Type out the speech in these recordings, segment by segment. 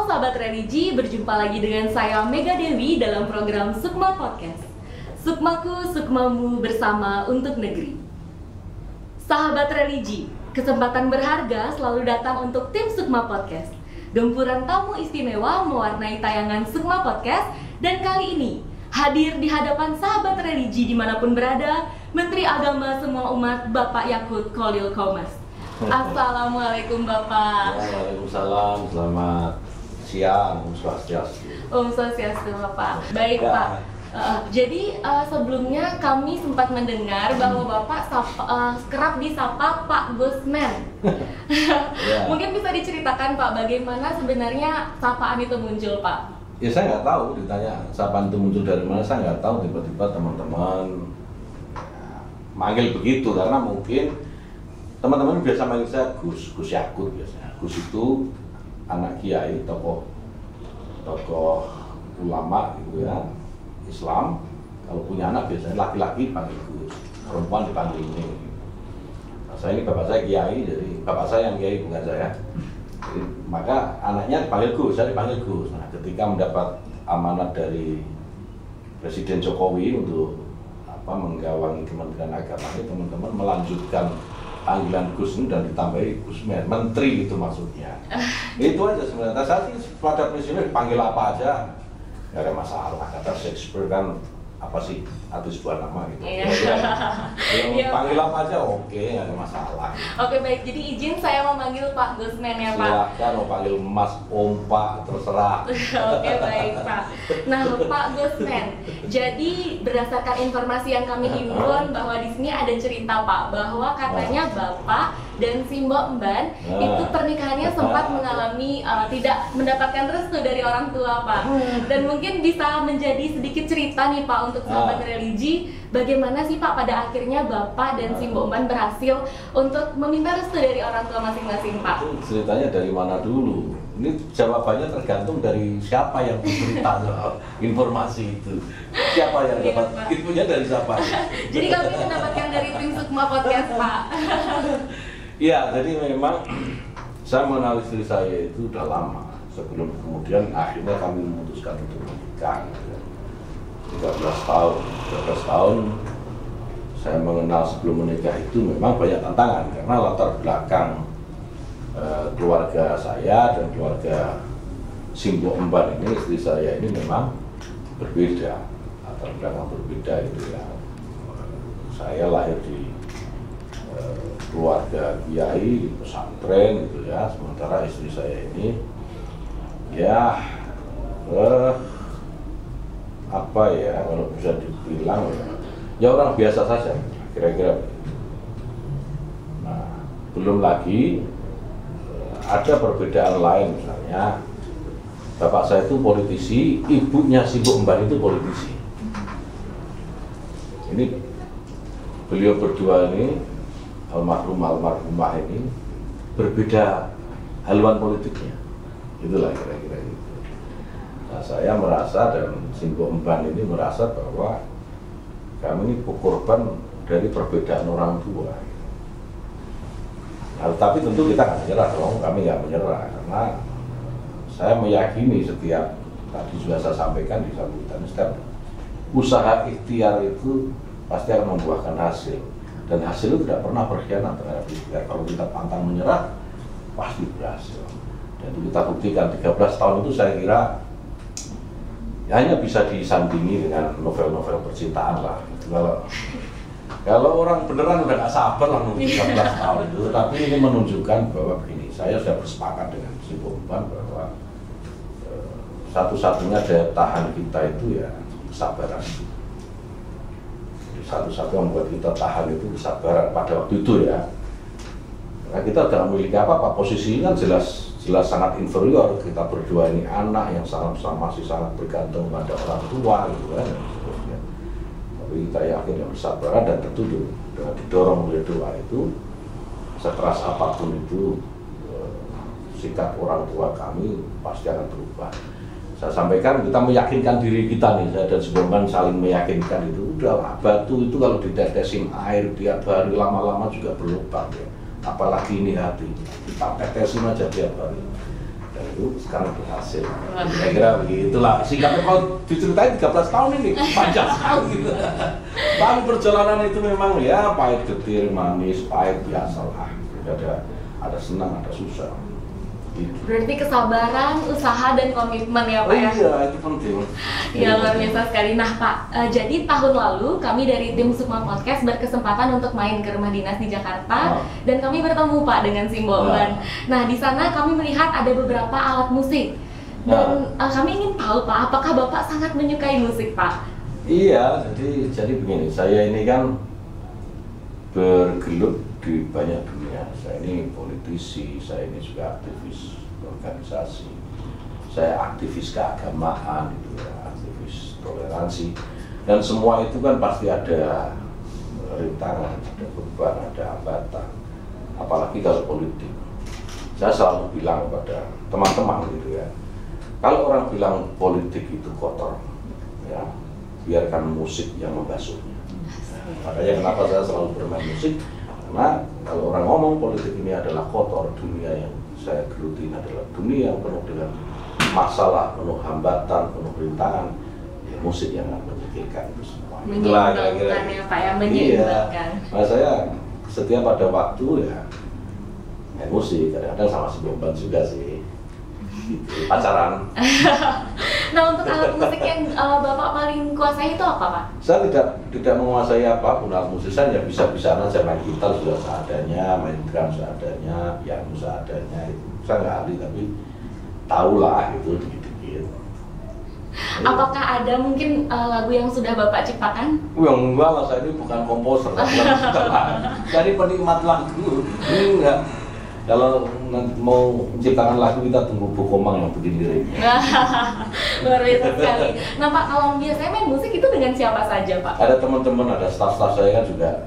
sahabat religi, berjumpa lagi dengan saya Mega Dewi dalam program Sukma Podcast. Sukmaku, sukmamu bersama untuk negeri. Sahabat religi, kesempatan berharga selalu datang untuk tim Sukma Podcast. Gempuran tamu istimewa mewarnai tayangan Sukma Podcast, dan kali ini hadir di hadapan sahabat religi dimanapun berada, Menteri Agama semua umat Bapak Yakut Khalil Qomas. Assalamualaikum Bapak. Waalaikumsalam, selamat siang, Om Swastiastu. Om Swastiastu Bapak. Baik ya. Pak. Jadi sebelumnya kami sempat mendengar bahwa Bapak kerap disapa Pak Gusmen. Ya. Mungkin bisa diceritakan Pak bagaimana sebenarnya sapaan itu muncul Pak? Ya saya nggak tahu, ditanya sapaan itu muncul dari mana, saya nggak tahu. Tiba-tiba teman-teman manggil begitu karena mungkin teman-teman biasa manggil saya Gus Yakut biasanya. Gus itu anak kiai, tokoh ulama gitu ya, Islam. Kalau punya anak biasanya laki-laki panggil Gus, perempuan dipanggil ini. Nah, saya ini bapak saya kiai, jadi bapak saya yang kiai bukan saya. Jadi, maka anaknya dipanggil Gus, saya dipanggil Gus. Nah, ketika mendapat amanat dari Presiden Jokowi untuk menggawangi Kementerian Agama ini, teman-teman melanjutkan panggilan Gus ini dan ditambahi Gusmen, menteri itu maksudnya. Itu aja sebenarnya. Saat ini pada presiden dipanggil apa aja nggak ada masalah. Kata Shakespeare kan apa sih arti sebuah nama gitu. Ya, panggil apa aja oke, nggak ada masalah. Oke baik, jadi izin saya memanggil Pak Gusmen ya Pak. Silakan mau panggil Mas, Om, Pak, terserah. Oke baik Pak. Nah Pak Gusmen, jadi berdasarkan informasi yang kami himpun bahwa di sini ada cerita Pak bahwa katanya Bapak dan si Mbok Mban itu pernikahannya sempat mengalami tidak mendapatkan restu dari orang tua Pak. Dan mungkin bisa menjadi sedikit cerita nih Pak untuk sahabat religi, bagaimana sih Pak pada akhirnya Bapak dan si Mbok Mban berhasil untuk meminta restu dari orang tua masing-masing Pak? Itu ceritanya dari mana dulu? Ini jawabannya tergantung dari siapa yang bercerita soal informasi itu. Siapa yang dapat infonya dari siapa? Jadi kami mendapatkan dari tim Sukma Podcast Pak. Iya, jadi memang saya mengenal istri saya itu udah lama. Sebelum kemudian akhirnya kami memutuskan untuk menikah. 13 tahun saya mengenal sebelum menikah itu memang banyak tantangan karena latar belakang keluarga saya dan keluarga Simbo Emban ini, istri saya ini memang berbeda, latar belakang berbeda itu ya. Saya lahir di keluarga kiai di pesantren gitu ya, sementara istri saya ini ya apa ya kalau bisa dibilang ya orang biasa saja kira-kira. Nah, belum lagi ada perbedaan lain, misalnya bapak saya itu politisi, ibunya si Bu Mban itu politisi. Ini beliau berdua ini almarhumah ini berbeda haluan politiknya, itulah kira-kira itu. Nah, saya merasa dan Simbo Emban ini merasa bahwa kami ini korban dari perbedaan orang tua. Nah, tapi tentu kita nggak menyerah dong, kami nggak menyerah karena saya meyakini setiap, tadi sudah saya sampaikan di sambutan, setiap usaha ikhtiar itu pasti akan membuahkan hasil, dan hasil itu tidak pernah berkhianat terhadap ikhtiar. Kalau kita pantang menyerah pasti berhasil, dan itu kita buktikan 13 tahun itu saya kira hanya bisa disandingi dengan novel-novel percintaan lah. Kalau orang beneran udah gak sabar lah nunggu 13 tahun itu, tapi ini menunjukkan bahwa begini, saya sudah bersepakat dengan si Bomban bahwa satu-satunya daya tahan kita itu ya kesabaran. Jadi satu-satunya membuat kita tahan itu kesabaran pada waktu itu ya. Karena kita tidak memiliki apa-apa, posisinya kan jelas sangat inferior. Kita berdua ini anak yang masih sangat bergantung pada orang tua gitu kan, dan seterusnya. Tapi kita yakin yang bersabaran dan tentu dengan didorong oleh doa itu, sekeras apapun itu sikap orang tua kami pasti akan berubah. Saya sampaikan, kita meyakinkan diri kita nih, saya dan Sebelumkan saling meyakinkan itu. Udah, batu itu kalau ditetesin air tiap hari lama-lama juga berlubang ya. Apalagi ini hati, kita tetesin aja tiap hari. dan itu sekarang berhasil. Saya kira begitulah. Singkatnya kalau diceritain 13 tahun ini panjang sekali. Tapi perjalanan itu memang ya pahit getir, manis, pahit biasalah. Ada senang, ada susah. Gitu. Berarti kesabaran, usaha, dan komitmen ya Pak ya? Iya, itu penting. Ya luar biasa sekali. Nah Pak, jadi tahun lalu kami dari tim Sukma Podcast berkesempatan untuk main ke rumah dinas di Jakarta, dan kami bertemu Pak dengan Simbolban. Nah di sana kami melihat ada beberapa alat musik, dan kami ingin tahu Pak, apakah Bapak sangat menyukai musik Pak? Iya, jadi begini, saya ini kan bergelut di banyak dunia. Saya ini politisi, saya ini juga aktivis organisasi, saya aktivis keagamaan, gitu ya, aktivis toleransi, dan semua itu kan pasti ada rintangan, ada beban, ada hambatan, apalagi kalau politik. Saya selalu bilang kepada teman-teman gitu ya, kalau orang bilang politik itu kotor, ya biarkan musik yang membasuhnya. Makanya kenapa saya selalu bermain musik, karena kalau orang ngomong politik ini adalah kotor, dunia yang saya geluti adalah dunia yang penuh dengan masalah, penuh hambatan, penuh rintangan, ya musik yang akan menyingkirkan itu semua. Menyeimbangkan ya Pak ya, menyeimbangkan. Iya, nah saya setiap ada waktu ya main musik, kadang-kadang sama Simbolban juga sih, gitu, pacaran. Nah untuk alat musik yang Bapak paling kuasai itu apa Pak? Saya tidak menguasai apapun alat musik, saya ya bisa-bisaan aja, main gitar sudah seadanya, main drum seadanya, piano seadanya, itu saya nggak ahli tapi tahulah itu dikit-dikit. Apakah ada mungkin lagu yang sudah Bapak ciptakan? Enggak lah, saya ini bukan komposer, saya ini penikmat lagu, enggak. Kalau nanti mau menciptakan lagu, kita tunggu Bu Komang yang bikin liriknya. Luar biasa sekali. Nah Pak, kalau biasanya main musik itu dengan siapa saja Pak? Ada teman-teman, ada staff-staff saya kan juga,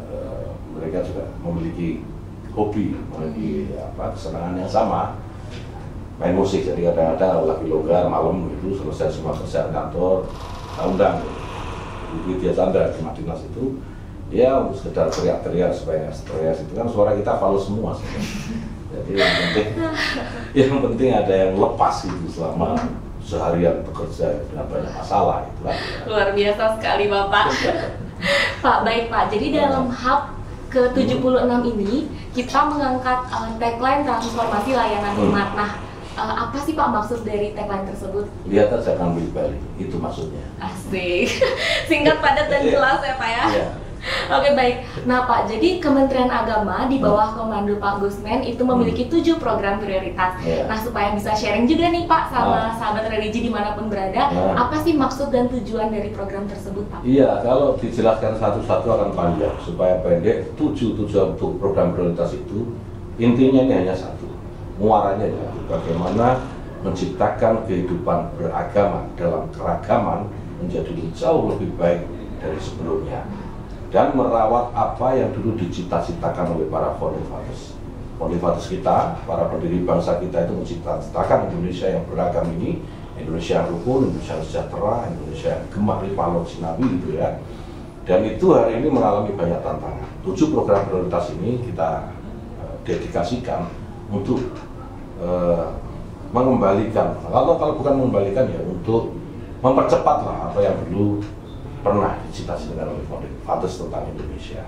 mereka juga memiliki hobi, memiliki kesenangan yang sama, main musik. Jadi kadang-kadang lagi longgar malam itu selesai semua kerjaan kantor, undang Widya Chandra di Dinas itu, ya sekedar teriak-teriak supaya stres, itu kan suara kita falus semua sebenarnya. Jadi yang penting ada yang lepas gitu selama seharian bekerja dengan banyak masalah itu lah. Luar biasa sekali Bapak. Pak, baik Pak. Jadi dalam hub ke-76 ini kita mengangkat tagline transformasi layanan umat. Nah, apa sih Pak maksud dari tagline tersebut? Lihat aja kan Bali, itu maksudnya. Asik. Singkat, padat, dan jelas ya Pak ya. Iya. Oke baik. Nah Pak, jadi Kementerian Agama di bawah komando Pak Gusmen itu memiliki 7 program prioritas. Nah supaya bisa sharing juga nih Pak sama sahabat religi dimanapun berada, apa sih maksud dan tujuan dari program tersebut Pak? Iya, kalau dijelaskan satu-satu akan panjang. Supaya pendek, 7 tujuan untuk program prioritas itu intinya ini hanya satu, muaranya ya, bagaimana menciptakan kehidupan beragama dalam keragaman menjadi jauh lebih baik dari sebelumnya, dan merawat apa yang dulu dicita-citakan oleh para founding fathers kita, para pendiri bangsa kita itu menciptakan Indonesia yang beragam ini, Indonesia yang rukun, Indonesia yang sejahtera, Indonesia yang gemah limpah laut sinabi gitu ya. Dan itu hari ini mengalami banyak tantangan. 7 program prioritas ini kita dedikasikan untuk mengembalikan, kalau bukan mengembalikan ya untuk mempercepat lah apa yang dulu pernah dicita-citakan oleh founding fathers tentang Indonesia.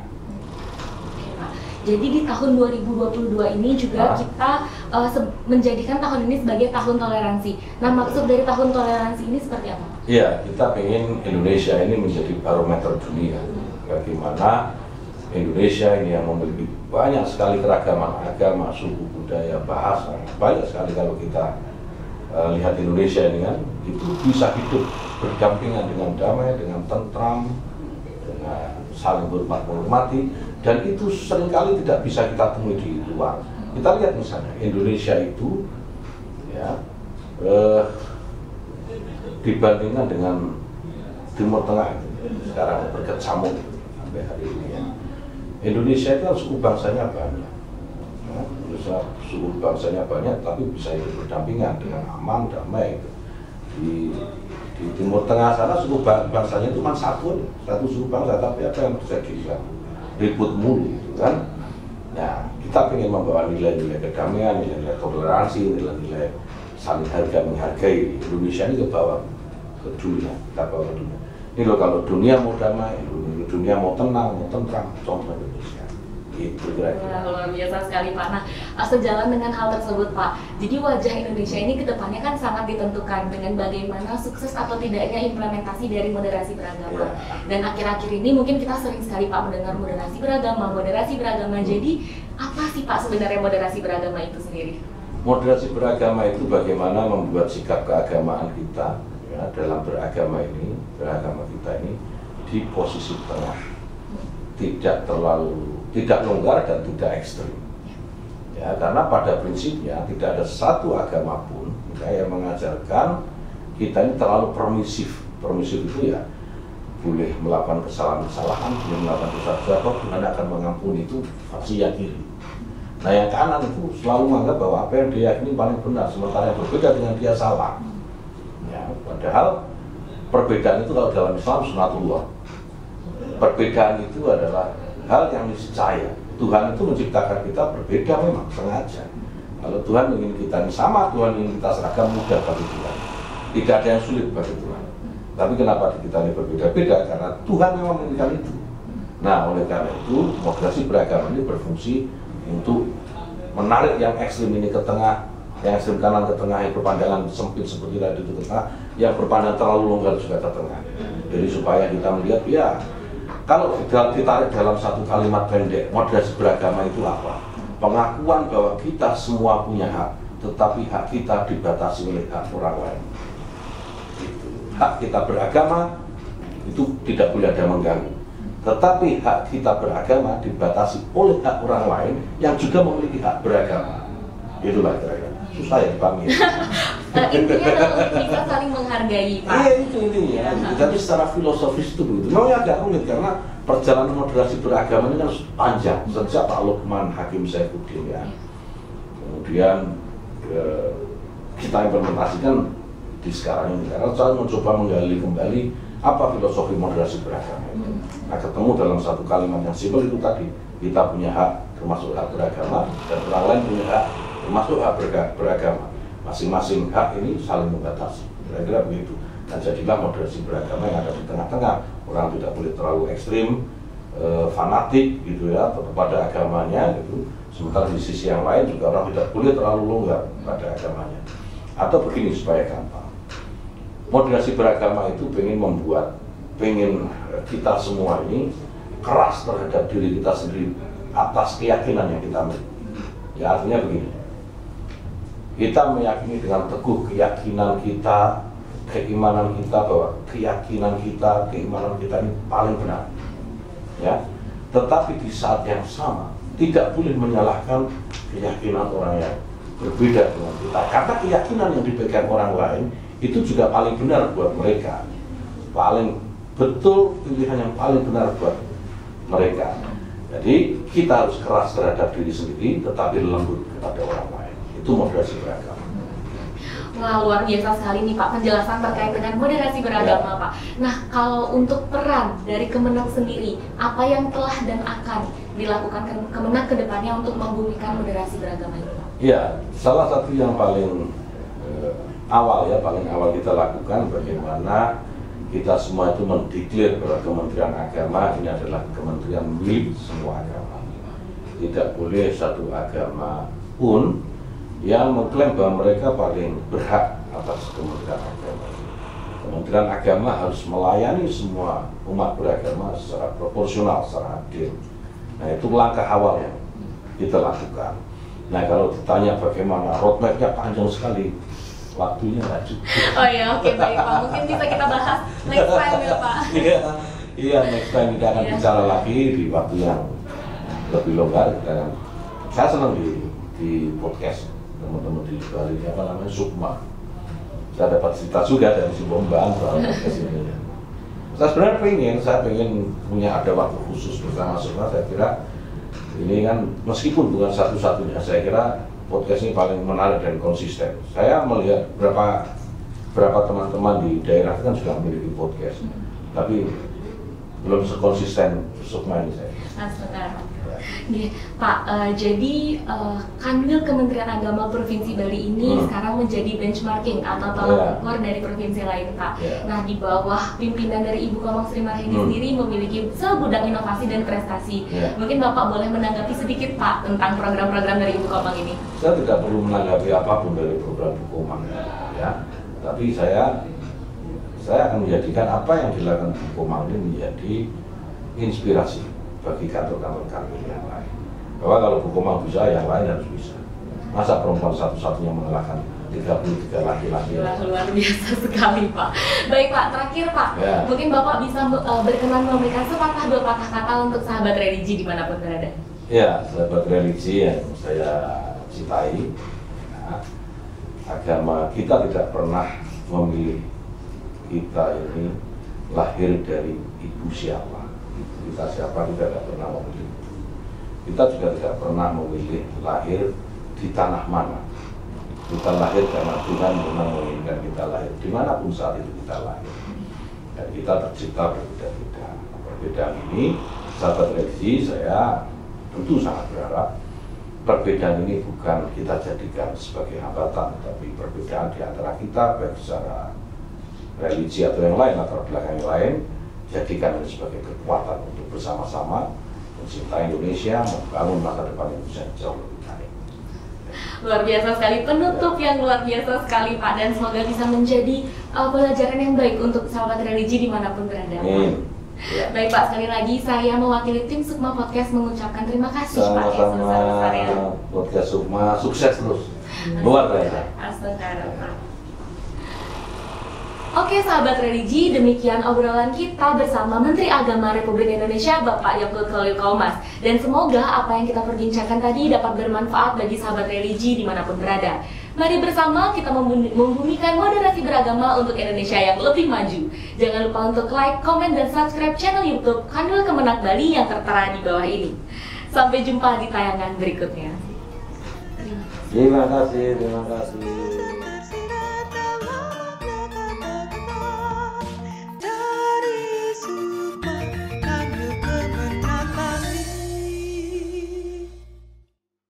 Oke, Pak. Jadi di tahun 2022 ini juga kita menjadikan tahun ini sebagai tahun toleransi. Nah, maksud dari tahun toleransi ini seperti apa? Iya, kita ingin Indonesia ini menjadi barometer dunia. Bagaimana Indonesia ini yang memiliki banyak sekali keragaman agama, suku, budaya, bahasa. Banyak sekali kalau kita lihat Indonesia ini kan, itu bisa hidup berdampingan dengan damai, dengan tentram, dengan saling menghormati, dan itu seringkali tidak bisa kita temui di luar. Kita lihat misalnya Indonesia itu ya dibandingkan dengan Timur Tengah sekarang berkecamuk sampai hari ini ya. Indonesia itu suku bangsanya banyak. Indonesia suku bangsanya banyak, tapi bisa hidup berdampingan dengan aman, damai. Di Timur Tengah sana suku bangsanya itu cuma satu suku bangsa, tapi apa yang terjadi? Ribut mulu, gitu kan? Nah, kita ingin membawa nilai-nilai kedamaian, nilai-nilai toleransi, nilai-nilai saling harga menghargai. Indonesia ini ke bawah ke dunia, kita bawa ke dunia. Ini loh kalau dunia mau damai, dunia mau tenang, mau tentram, contoh Indonesia. Itu kira-kira. Luar biasa sekali Pak. Nah, sejalan dengan hal tersebut Pak, jadi wajah Indonesia ini kedepannya kan sangat ditentukan dengan bagaimana sukses atau tidaknya implementasi dari moderasi beragama. Dan akhir-akhir ini mungkin kita sering sekali Pak mendengar moderasi beragama. Jadi apa sih Pak sebenarnya moderasi beragama itu sendiri? Moderasi beragama itu bagaimana membuat sikap keagamaan kita ya, dalam beragama kita ini di posisi tengah, tidak longgar dan tidak ekstrim. Ya, karena pada prinsipnya tidak ada satu agama pun ya, yang mengajarkan kita ini terlalu permisif. Permisif itu ya boleh melakukan kesalahan-kesalahan, boleh melakukan dosa-dosa, Tuhan akan mengampuni, itu versi yang kiri. Nah yang kanan itu selalu menganggap bahwa apa yang dia yakini paling benar, sementara yang berbeda dengan dia salah. Ya, padahal perbedaan itu kalau dalam Islam sunatullah. Perbedaan itu adalah hal yang niscaya. Tuhan itu menciptakan kita berbeda memang, sengaja. Kalau Tuhan ingin kita sama, Tuhan ingin kita seragam, mudah bagi Tuhan. Tidak ada yang sulit bagi Tuhan. Tapi kenapa kita ini berbeda-beda? Karena Tuhan memang menginginkan itu. Nah, oleh karena itu, moderasi beragama ini berfungsi untuk menarik yang ekstrim ini ke tengah, yang ekstrim kanan ke tengah, yang berpandangan sempit seperti tadi itu ke tengah, yang berpandangan terlalu longgar juga ke tengah. Jadi supaya kita melihat, ya, kalau ditarik dalam satu kalimat pendek, moderasi beragama itu apa? Pengakuan bahwa kita semua punya hak, tetapi hak kita dibatasi oleh hak orang lain. Gitu. Hak kita beragama itu tidak boleh ada mengganggu. Tetapi hak kita beragama dibatasi oleh hak orang lain yang juga memiliki hak beragama. Itulah kira-kira. Susah ya dipahami. Intinya adalah bisa saling menghargai Pak. Iya itu intinya. Tapi secara filosofis itu begitu. Memang agak rumit karena perjalanan moderasi beragama ini kan panjang. Sejak Pak Luqman Hakim Saifuddin ya. Kemudian kita implementasikan di sekarang ini. Karena saya mencoba menggali kembali apa filosofi moderasi beragama itu. Nah ketemu dalam satu kalimat yang simpel itu tadi, kita punya hak termasuk hak beragama dan orang lain punya hak termasuk hak beragama. Masing-masing hak ini saling membatasi, kira-kira begitu. Dan jadilah moderasi beragama yang ada di tengah-tengah. Orang tidak boleh terlalu ekstrim, fanatik gitu ya kepada agamanya gitu. Sementara di sisi yang lain juga orang tidak boleh terlalu longgar pada agamanya. Atau begini supaya gampang. Moderasi beragama itu pengen kita semua ini keras terhadap diri kita sendiri atas keyakinan yang kita miliki. Ya artinya begini, kita meyakini dengan teguh keyakinan kita, keimanan kita bahwa keyakinan kita, keimanan kita ini paling benar. Ya, tetapi di saat yang sama tidak boleh menyalahkan keyakinan orang yang berbeda dengan kita, karena keyakinan yang dipegang orang lain itu juga paling benar buat mereka, paling betul pilihan yang paling benar buat mereka. Jadi kita harus keras terhadap diri sendiri, tetapi lembut kepada orang lain. Itu moderasi beragama. Wah luar biasa sekali nih Pak penjelasan terkait dengan moderasi beragama Pak. Nah kalau untuk peran dari Kemenak sendiri, apa yang telah dan akan dilakukan Kemenak ke depannya untuk membumikan moderasi beragama ini Pak? Ya, salah satu yang paling awal kita lakukan bagaimana kita semua itu mendeklar bahwa Kementerian Agama ini adalah kementerian milik semua agama. Tidak boleh satu agama pun yang mengklaim bahwa mereka paling berhak atas Kementerian Agama. Kementerian Agama harus melayani semua umat beragama secara proporsional, secara adil. Nah itu langkah awal yang kita lakukan. Nah kalau ditanya bagaimana, roadmap-nya panjang sekali, waktunya nggak cukup. Oh ya, oke baik Pak. Mungkin bisa kita bahas next time ya Pak. Iya, next time kita akan bicara lagi di waktu yang lebih longgar. Saya senang di podcast teman-teman di Bali, apa namanya, Sukma. Saya dapat cerita juga dari si Bombang soal podcast ini. Saya pengen punya ada waktu khusus bersama Sukma. Saya kira ini kan meskipun bukan satu-satunya, saya kira podcast ini paling menarik dan konsisten. Saya melihat berapa teman-teman di daerah kan juga memiliki podcast, tapi belum sekonsisten Sukma ini saya. Nih, Pak, jadi Kanwil Kementerian Agama Provinsi Bali ini sekarang menjadi benchmarking atau tolak ukur dari provinsi lain, Pak. Nah, di bawah pimpinan dari Ibu Komang Sri Mahyani sendiri memiliki segudang inovasi dan prestasi. Mungkin Bapak boleh menanggapi sedikit, Pak, tentang program-program dari Ibu Komang ini. Saya tidak perlu menanggapi apapun dari program Ibu Komang, ya. Tapi saya akan menjadikan apa yang dilakukan Ibu Komang ini menjadi inspirasi bagi kantor-kantor kami yang lain. Bahwa kalau Bu Komang bisa, yang lain harus bisa. Masa perempuan satu-satunya mengalahkan 33 laki-laki? Luar biasa sekali, Pak. Baik, Pak, terakhir, Pak, mungkin Bapak bisa berkenan memberikan sepatah dua patah kata untuk sahabat religi dimanapun berada. Ya, sahabat religi yang saya cintai, agama kita tidak pernah memilih kita ini lahir dari ibu siapa. Kita siapa kita tidak pernah memilih. Kita juga tidak pernah memilih lahir di tanah mana. Kita lahir karena Tuhan memang menginginkan kita lahir dimanapun saat itu kita lahir. Dan kita tercipta berbeda-beda. Perbedaan ini, sahabat religi, saya tentu sangat berharap perbedaan ini bukan kita jadikan sebagai hambatan, tapi perbedaan di antara kita baik secara religi atau yang lain, latar belakang yang lain, jadikan ini sebagai kekuatan untuk bersama-sama mencintai Indonesia, membangun masa depan Indonesia yang jauh lebih baik. Luar biasa sekali, penutup yang luar biasa sekali, Pak, dan semoga bisa menjadi pelajaran yang baik untuk sahabat religi dimanapun berada. Baik, Pak, sekali lagi saya mewakili tim Sukma Podcast mengucapkan terima kasih, Pak, yang sebesar-besarnya. Podcast Sukma sukses terus, luar biasa. Astagfirullah. Oke, sahabat religi, demikian obrolan kita bersama Menteri Agama Republik Indonesia, Bapak Yakut Khalil Qomas. Dan semoga apa yang kita perbincangkan tadi dapat bermanfaat bagi sahabat religi dimanapun berada. Mari bersama kita membumikan moderasi beragama untuk Indonesia yang lebih maju. Jangan lupa untuk like, komen, dan subscribe channel YouTube Kanwil Kemenak Bali yang tertera di bawah ini. Sampai jumpa di tayangan berikutnya. Terima kasih.